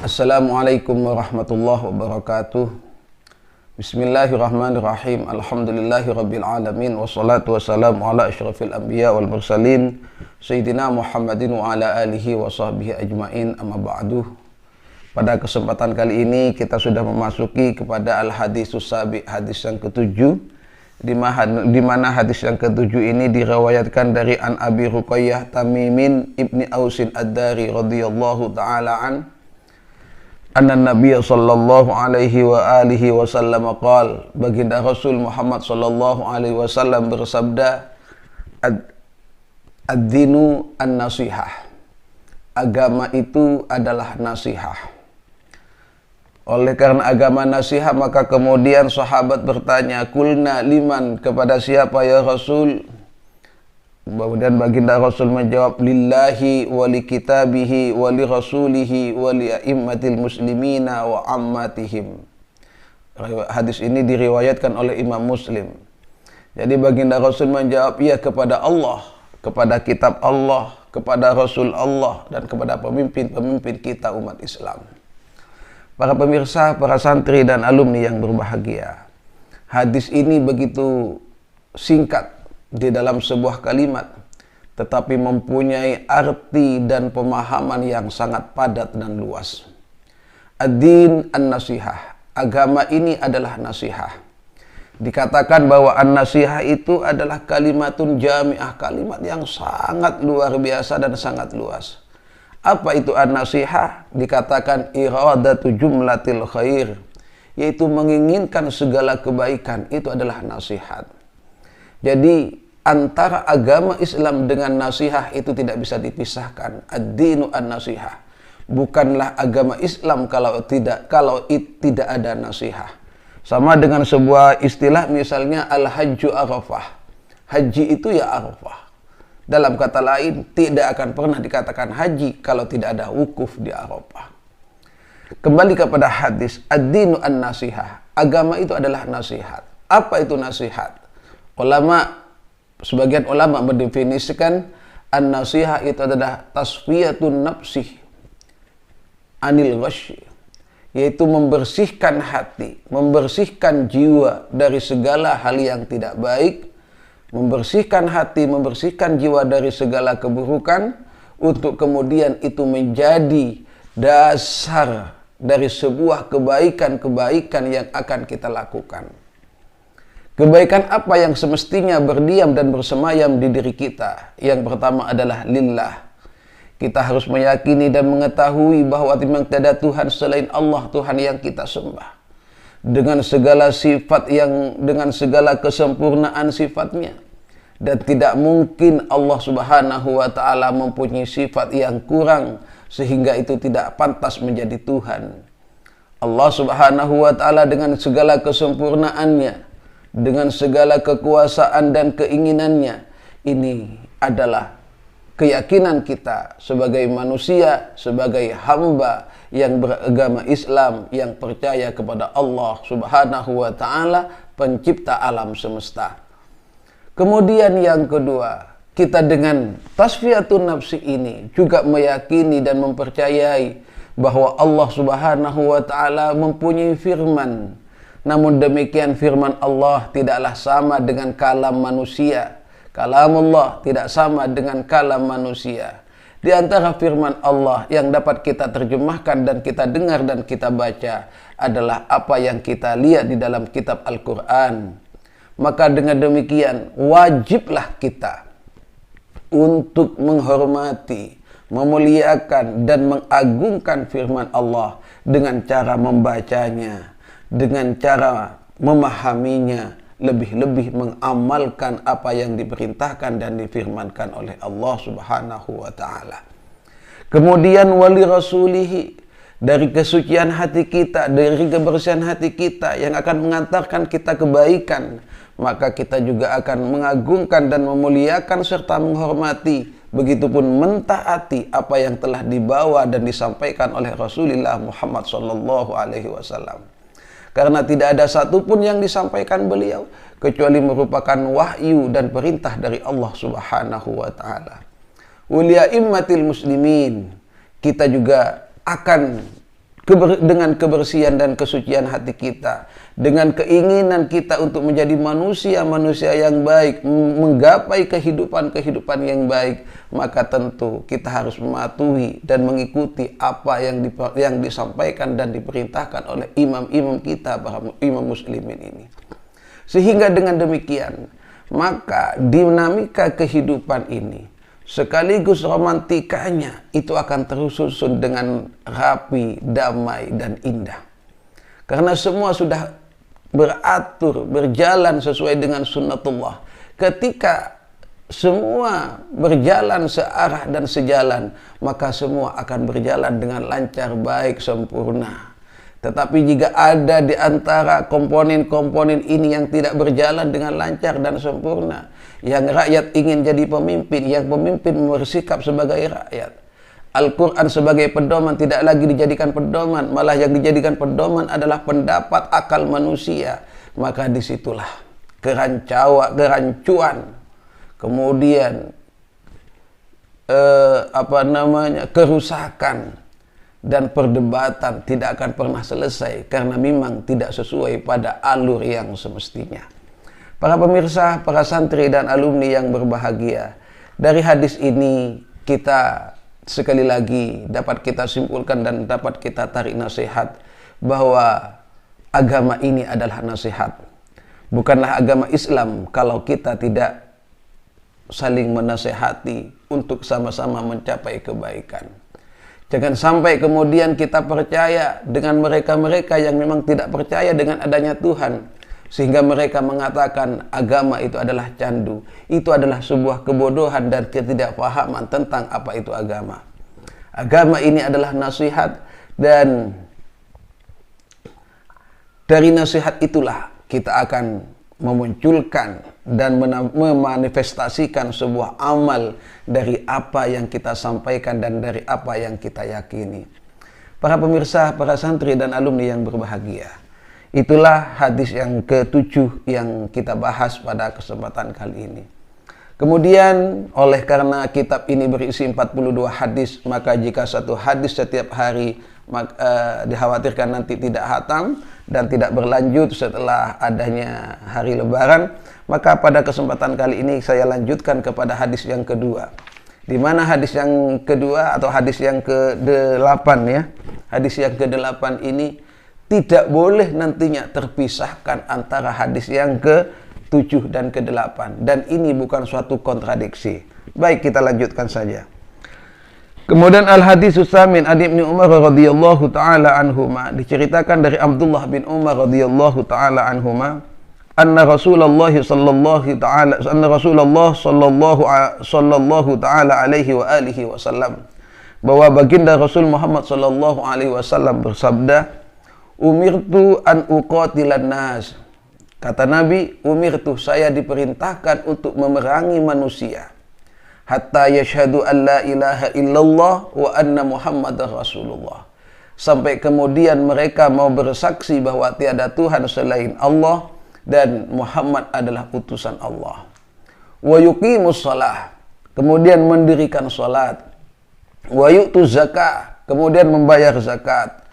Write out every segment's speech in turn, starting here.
Assalamualaikum warahmatullahi wabarakatuh. Bismillahirrahmanirrahim. Alhamdulillahi rabbil alamin. Wassalatu wassalamu ala asyrafil anbiya wal mursalin Sayyidina Muhammadin wa ala alihi wa sahbihi ajma'in, amma ba'du. Pada kesempatan kali ini kita sudah memasuki kepada al-hadisus sabi, hadis yang ketujuh, di mana hadis yang ketujuh ini diriwayatkan dari an Abi Ruqayyah Tamimin ibni Ausin ad-Dari radhiyallahu ta'ala an anna Nabiy sallallahu alaihi wa alihi wasallam qala, baginda Rasul Muhammad sallallahu alaihi wasallam bersabda, ad-dinu an-nasihah, agama itu adalah nasihah. Oleh karena agama nasihat, maka kemudian sahabat bertanya, kulna liman, kepada siapa ya Rasul? Kemudian baginda Rasul menjawab, lillahi wa li kitabihi wa li rasulihi wa li a'immatil muslimina wa ammatihim. Hadis ini diriwayatkan oleh Imam Muslim. Jadi baginda Rasul menjawab, ya kepada Allah, kepada kitab Allah, kepada Rasul Allah, dan kepada pemimpin-pemimpin kita umat Islam. Para pemirsa, para santri dan alumni yang berbahagia, hadis ini begitu singkat di dalam sebuah kalimat, tetapi mempunyai arti dan pemahaman yang sangat padat dan luas. Ad-din an-nasihah, agama ini adalah nasihah. Dikatakan bahwa an-nasihah itu adalah kalimatun jami'ah, kalimat yang sangat luar biasa dan sangat luas. Apa itu an-nasihah? Dikatakan iradatu jumlatil khair, yaitu menginginkan segala kebaikan, itu adalah nasihat. Jadi antara agama Islam dengan nasihah itu tidak bisa dipisahkan. Ad-dinu an-nasihah. Bukanlah agama Islam kalau tidak ada nasihah. Sama dengan sebuah istilah, misalnya al-hajju arafah. Haji itu ya arafah. Dalam kata lain, tidak akan pernah dikatakan haji kalau tidak ada wukuf di Arafah. Kembali kepada hadis, ad-dinu an-nasihah. Agama itu adalah nasihat. Apa itu nasihat? Sebagian ulama mendefinisikan an-nasihah itu adalah tasfiyatun nafsih anil ghasyi, yaitu membersihkan hati, membersihkan jiwa dari segala hal yang tidak baik, membersihkan hati, membersihkan jiwa dari segala keburukan, untuk kemudian itu menjadi dasar dari sebuah kebaikan-kebaikan yang akan kita lakukan. Kebaikan apa yang semestinya berdiam dan bersemayam di diri kita? Yang pertama adalah lillah. Kita harus meyakini dan mengetahui bahwa memang tiada Tuhan selain Allah, Tuhan yang kita sembah. Dengan segala sifat dengan segala kesempurnaan sifatnya. Dan tidak mungkin Allah Subhanahu wa ta'ala mempunyai sifat yang kurang sehingga itu tidak pantas menjadi Tuhan. Allah Subhanahu wa ta'ala dengan segala kesempurnaannya, dengan segala kekuasaan dan keinginannya, ini adalah keyakinan kita sebagai manusia, sebagai hamba yang beragama Islam, yang percaya kepada Allah Subhanahu wa ta'ala, pencipta alam semesta. Kemudian yang kedua, kita dengan tasfiyatun nafsi ini juga meyakini dan mempercayai bahwa Allah Subhanahu wa ta'ala mempunyai firman. Namun demikian firman Allah tidaklah sama dengan kalam manusia. Kalam Allah tidak sama dengan kalam manusia. Di antara firman Allah yang dapat kita terjemahkan dan kita dengar dan kita baca adalah apa yang kita lihat di dalam kitab Al-Quran. Maka dengan demikian wajiblah kita untuk menghormati, memuliakan dan mengagungkan firman Allah dengan cara membacanya, dengan cara memahaminya, lebih-lebih mengamalkan apa yang diperintahkan dan difirmankan oleh Allah Subhanahu wa ta'ala. Kemudian wali rasulihi, dari kesucian hati kita, dari kebersihan hati kita yang akan mengantarkan kita kebaikan, maka kita juga akan mengagungkan dan memuliakan serta menghormati, begitupun mentaati apa yang telah dibawa dan disampaikan oleh Rasulullah Muhammad sallallahu alaihi wasallam. Karena tidak ada satupun yang disampaikan beliau kecuali merupakan wahyu dan perintah dari Allah Subhanahu wa ta'ala. Ulia immatil muslimin, kita juga akan dengan kebersihan dan kesucian hati kita, dengan keinginan kita untuk menjadi manusia yang baik, menggapai kehidupan yang baik, maka tentu kita harus mematuhi dan mengikuti apa yang disampaikan dan diperintahkan oleh imam-imam kita, para imam muslimin ini. Sehingga dengan demikian, maka dinamika kehidupan ini sekaligus romantikanya itu akan tersusun dengan rapi, damai, dan indah. Karena semua sudah beratur, berjalan sesuai dengan sunnatullah. Ketika semua berjalan searah dan sejalan, maka semua akan berjalan dengan lancar, baik, sempurna. Tetapi jika ada di antara komponen-komponen ini yang tidak berjalan dengan lancar dan sempurna, yang rakyat ingin jadi pemimpin, yang pemimpin bersikap sebagai rakyat, Al-Quran sebagai pedoman tidak lagi dijadikan pedoman, malah yang dijadikan pedoman adalah pendapat akal manusia, maka disitulah kerancuan, kemudian kerusakan dan perdebatan tidak akan pernah selesai karena memang tidak sesuai pada alur yang semestinya. Para pemirsa, para santri dan alumni yang berbahagia, dari hadis ini kita sekali lagi dapat kita simpulkan dan dapat kita tarik nasihat bahwa agama ini adalah nasihat. Bukanlah agama Islam kalau kita tidak saling menasehati untuk sama-sama mencapai kebaikan. Jangan sampai kemudian kita percaya dengan mereka-mereka yang memang tidak percaya dengan adanya Tuhan, sehingga mereka mengatakan agama itu adalah candu. Itu adalah sebuah kebodohan dan ketidakpahaman tentang apa itu agama. Agama ini adalah nasihat, dan dari nasihat itulah kita akan memunculkan dan memanifestasikan sebuah amal dari apa yang kita sampaikan dan dari apa yang kita yakini. Para pemirsa, para santri dan alumni yang berbahagia, itulah hadis yang ke-7 yang kita bahas pada kesempatan kali ini. Kemudian oleh karena kitab ini berisi 42 hadis, maka jika satu hadis setiap hari dikhawatirkan nanti tidak hatam dan tidak berlanjut setelah adanya hari Lebaran, maka pada kesempatan kali ini saya lanjutkan kepada hadis yang kedua. Di mana hadis yang kedua atau hadis yang ke-8 ya. Hadis yang ke-8 ini tidak boleh nantinya terpisahkan antara hadis yang ke-7 dan ke-8. Dan ini bukan suatu kontradiksi. Baik, kita lanjutkan saja. Kemudian al-hadisus samin an Ibnu Umar radhiyallahu taala anhuma, diceritakan dari Abdullah bin Umar radhiyallahu taala anhuma, anna Rasulullah sallallahu taala alaihi wa alihi wasallam, bahwa baginda Rasul Muhammad sallallahu alaihi wasallam bersabda, umirtu an uqatilan nas. Kata Nabi, umirtu, saya diperintahkan untuk memerangi manusia, hatta yashhadu an la ilaha illallah wa anna Muhammadar Rasulullah, sampai kemudian mereka mau bersaksi bahwa tiada Tuhan selain Allah dan Muhammad adalah utusan Allah. Wa yuqimus shalah, kemudian mendirikan salat. Wa yu'tu zakah, kemudian membayar zakat.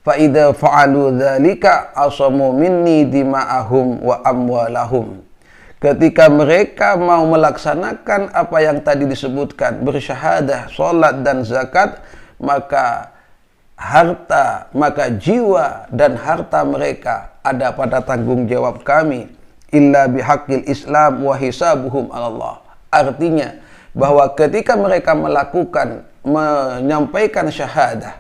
Fa idza fa'alu dzalika asamu minni dima'ahum wa amwalahum. Ketika mereka mau melaksanakan apa yang tadi disebutkan, bersyahadah, salat dan zakat, maka jiwa dan harta mereka ada pada tanggung jawab kami, illa bihaqqil Islam wa hisabuhum 'ala Allah. Artinya bahwa ketika mereka menyampaikan syahadah,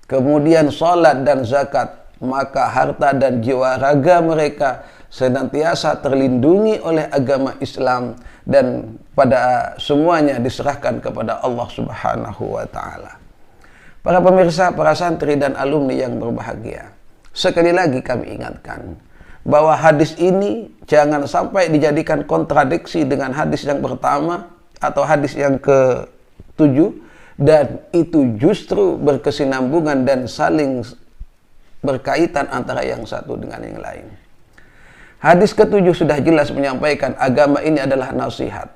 kemudian salat dan zakat, maka harta dan jiwa raga mereka senantiasa terlindungi oleh agama Islam dan pada semuanya diserahkan kepada Allah Subhanahu wa taala. Para pemirsa, para santri dan alumni yang berbahagia, sekali lagi kami ingatkan bahwa hadis ini jangan sampai dijadikan kontradiksi dengan hadis yang pertama atau hadis yang ke-7, dan itu justru berkesinambungan dan saling berkaitan antara yang satu dengan yang lain. Hadis ke-7 sudah jelas menyampaikan agama ini adalah nasihat,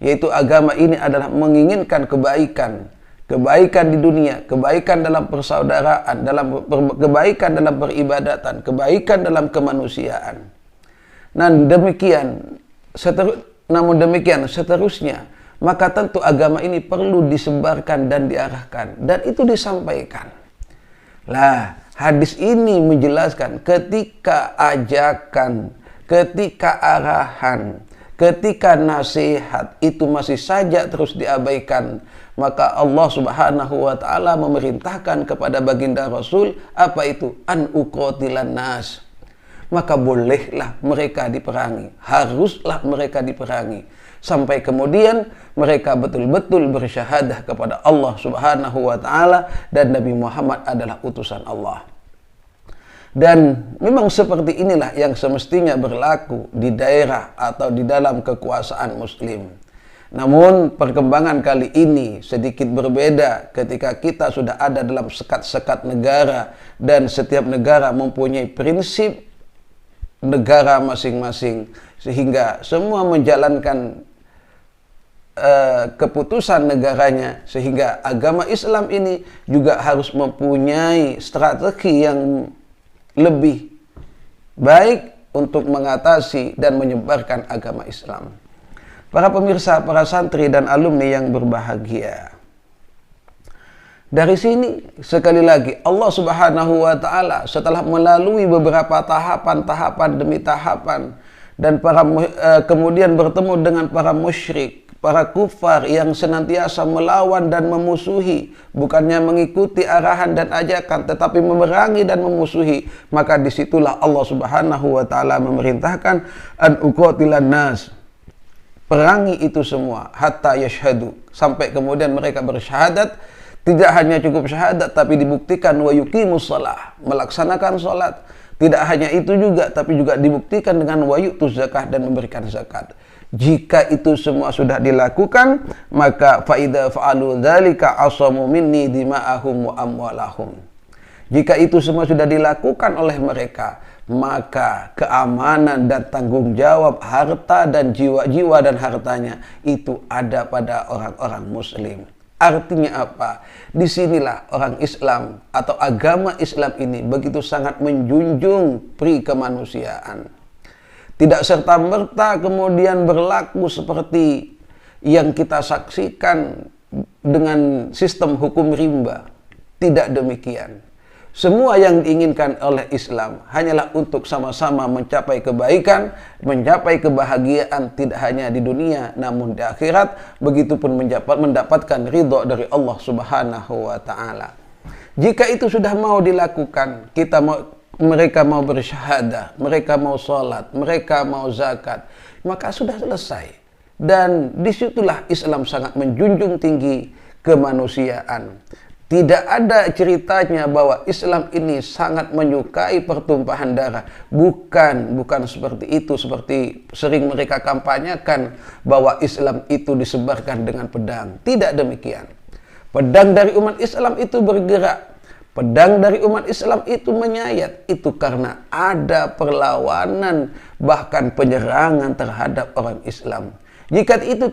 yaitu agama ini adalah menginginkan kebaikan kebaikan di dunia, kebaikan dalam persaudaraan, kebaikan dalam peribadatan, kebaikan dalam kemanusiaan. Namun demikian seterusnya, maka tentu agama ini perlu disebarkan dan diarahkan, dan itu disampaikan. Lah, hadis ini menjelaskan ketika ajakan, ketika arahan, ketika nasihat itu masih saja terus diabaikan, maka Allah Subhanahu wa taala memerintahkan kepada baginda Rasul, apa itu? An uqatilan nas. Maka bolehlah mereka diperangi, haruslah mereka diperangi, sampai kemudian mereka betul-betul bersyahadah kepada Allah Subhanahu wa taala dan Nabi Muhammad adalah utusan Allah. Dan memang seperti inilah yang semestinya berlaku di daerah atau di dalam kekuasaan muslim. Namun perkembangan kali ini sedikit berbeda ketika kita sudah ada dalam sekat-sekat negara dan setiap negara mempunyai prinsip negara masing-masing, sehingga semua menjalankan keputusan negaranya, sehingga agama Islam ini juga harus mempunyai strategi yang lebih baik untuk mengatasi dan menyebarkan agama Islam. Para pemirsa, para santri dan alumni yang berbahagia, dari sini sekali lagi Allah Subhanahu wa taala setelah melalui beberapa tahapan demi tahapan dan kemudian bertemu dengan para musyrik, para kufar yang senantiasa melawan dan memusuhi, bukannya mengikuti arahan dan ajakan tetapi memerangi dan memusuhi, maka disitulah Allah Subhanahu wa taala memerintahkan an uqatilan nas, perangi itu semua hatta yashhadu, sampai kemudian mereka bersyahadat. Tidak hanya cukup syahadat, tapi dibuktikan wa yuqimus shalah, melaksanakan salat. Tidak hanya itu juga, tapi juga dibuktikan dengan wa yu'tuz zakah, dan memberikan zakat. Jika itu semua sudah dilakukan, maka fa idza fa'alu dzalika asamu minni dima'ahum wa amwalahum. Jika itu semua sudah dilakukan oleh mereka, maka keamanan dan tanggung jawab harta dan jiwa-jiwa dan hartanya itu ada pada orang-orang muslim. Artinya apa? Disinilah orang Islam atau agama Islam ini begitu sangat menjunjung pri kemanusiaan. Tidak serta-merta kemudian berlaku seperti yang kita saksikan dengan sistem hukum rimba. Tidak demikian. Semua yang diinginkan oleh Islam hanyalah untuk sama-sama mencapai kebaikan, mencapai kebahagiaan tidak hanya di dunia namun di akhirat, begitupun mendapatkan ridho dari Allah Subhanahu wa taala. Jika itu sudah mau dilakukan, mereka mau bersyahadah, mereka mau salat, mereka mau zakat, maka sudah selesai. Dan disitulah Islam sangat menjunjung tinggi kemanusiaan. Tidak ada ceritanya bahwa Islam ini sangat menyukai pertumpahan darah. Bukan seperti itu, seperti sering mereka kampanyekan bahwa Islam itu disebarkan dengan pedang. Tidak demikian. Pedang dari umat Islam itu bergerak. Pedang dari umat Islam itu menyayat. Itu karena ada perlawanan, bahkan penyerangan terhadap orang Islam. Jika itu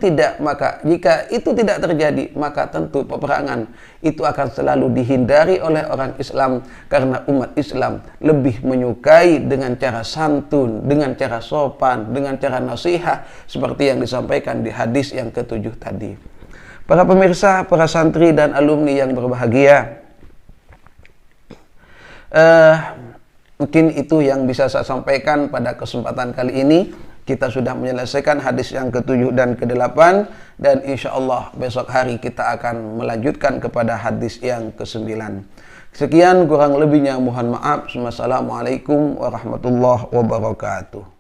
tidak terjadi, maka tentu peperangan itu akan selalu dihindari oleh orang Islam, karena umat Islam lebih menyukai dengan cara santun, dengan cara sopan, dengan cara nasihat, seperti yang disampaikan di hadis yang ke-7 tadi. Para pemirsa, para santri dan alumni yang berbahagia, mungkin itu yang bisa saya sampaikan pada kesempatan kali ini. Kita sudah menyelesaikan hadis yang ke-7 dan ke-8, dan insya Allah besok hari kita akan melanjutkan kepada hadis yang ke-9. Sekian, kurang lebihnya mohon maaf. Wassalamualaikum warahmatullahi wabarakatuh.